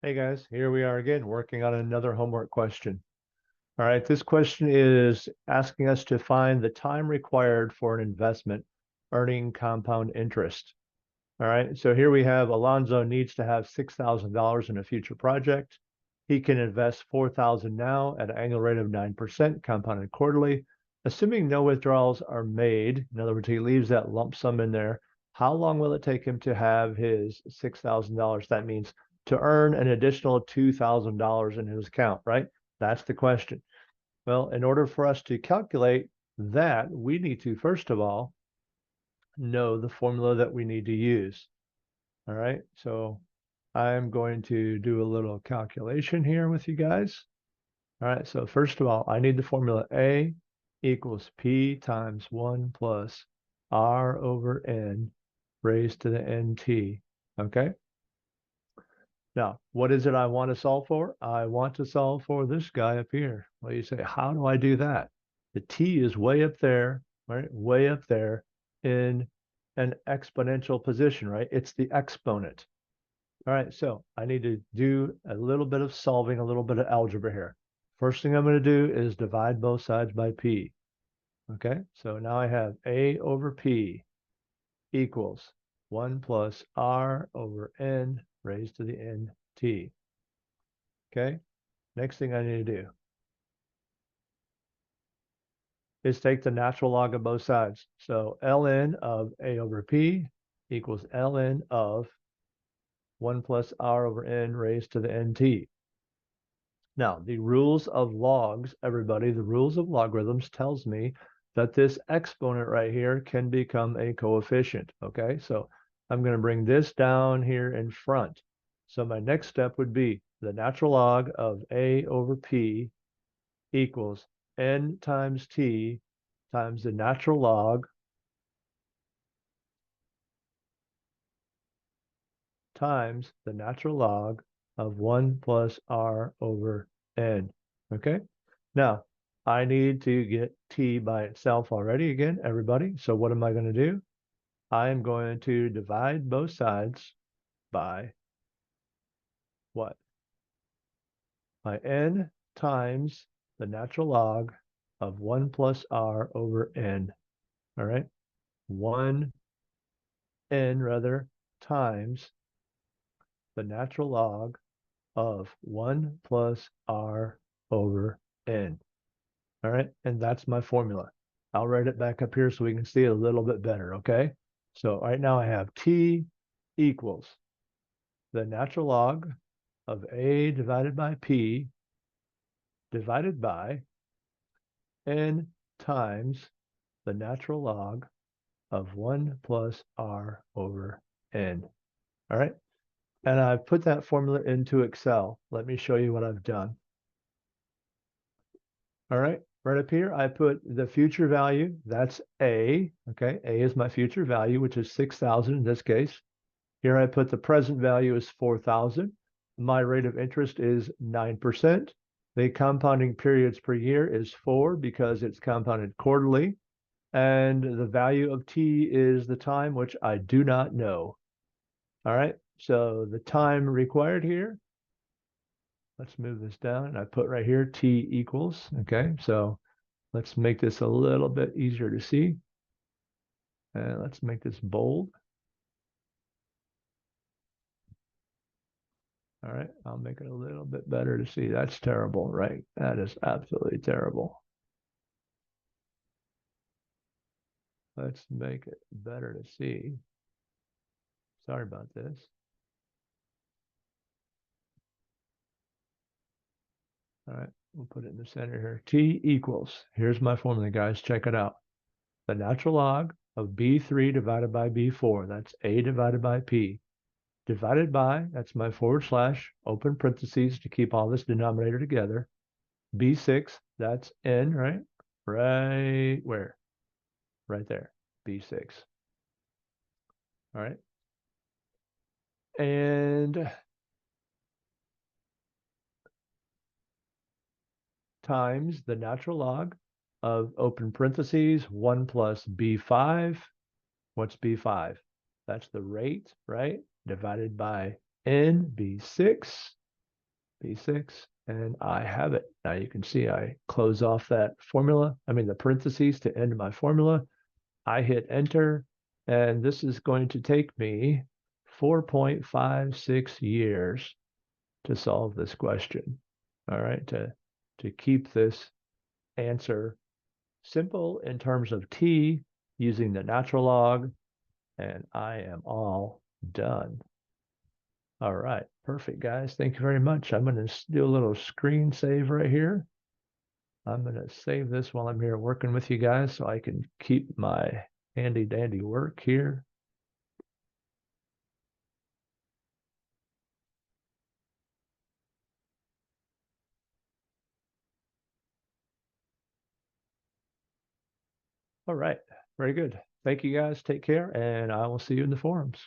Hey guys, here we are again working on another homework question. All right, this question is asking us to find the time required for an investment earning compound interest. All right, so here we have Alonzo needs to have $6,000 in a future project. He can invest 4,000 now at an annual rate of 9% compounded quarterly. Assuming no withdrawals are made, in other words, he leaves that lump sum in there, how long will it take him to have his $6,000? That means to earn an additional $2,000 in his account, right? That's the question. Well, in order for us to calculate that, we need to, first of all, know the formula that we need to use. All right, so I'm going to do a little calculation here with you guys. All right, so first of all, I need the formula A equals P times 1 plus R over N raised to the NT. Okay, now what is it I want to solve for? I want to solve for this guy up here. Well, you say, how do I do that? The T is way up there, right? Way up there in an exponential position, right? It's the exponent. All right, so I need to do a little bit of solving, a little bit of algebra here. First thing I'm going to do is divide both sides by P. Okay, so now I have A over P equals 1 plus R over N raised to the NT. Okay, next thing I need to do is take the natural log of both sides. So ln of A over P equals ln of 1 plus R over N raised to the NT. Now, the rules of logs, everybody, the rules of logarithms tells me that this exponent right here can become a coefficient, okay? So I'm going to bring this down here in front. So my next step would be the natural log of A over P equals N times T times the natural log times the natural log of 1 plus R over N, okay? Now, I need to get T by itself already again, everybody. So what am I going to do? I am going to divide both sides by what? By N times the natural log of 1 plus R over N. All right? 1 N rather times the natural log of 1 plus R over N. All right, and that's my formula. I'll write it back up here so we can see it a little bit better, okay? So right now I have T equals the natural log of A divided by P divided by N times the natural log of 1 plus R over N. All right, and I've put that formula into Excel. Let me show you what I've done. All right, right up here, I put the future value. That's A. Okay, A is my future value, which is 6,000 in this case. Here I put the present value is 4,000. My rate of interest is 9%. The compounding periods per year is 4 because it's compounded quarterly. And the value of T is the time, which I do not know. All right, so the time required here, let's move this down. And I put right here T equals, okay, so let's make this a little bit easier to see. And let's make this bold. All right, I'll make it a little bit better to see. That's terrible, right? That is absolutely terrible. Let's make it better to see. Sorry about this. All right, we'll put it in the center here. T equals, here's my formula, guys. Check it out. The natural log of B3 divided by B4, that's A divided by P, divided by, that's my forward slash, open parentheses to keep all this denominator together. B6, that's N, right? Right where? Right there, B6. All right. And times the natural log of open parentheses 1 plus B5. What's B5? That's the rate, right? Divided by N, B6. B6, and I have it. Now you can see I close off that formula, the parentheses to end my formula. I hit enter, and this is going to take me 4.56 years to solve this question. All right, to keep this answer simple in terms of t using the natural log, and I am all done. All right, perfect, guys. Thank you very much. I'm going to do a little screen save right here. I'm going to save this while I'm here working with you guys so I can keep my handy dandy work here. All right, very good. Thank you guys. Take care, and I will see you in the forums.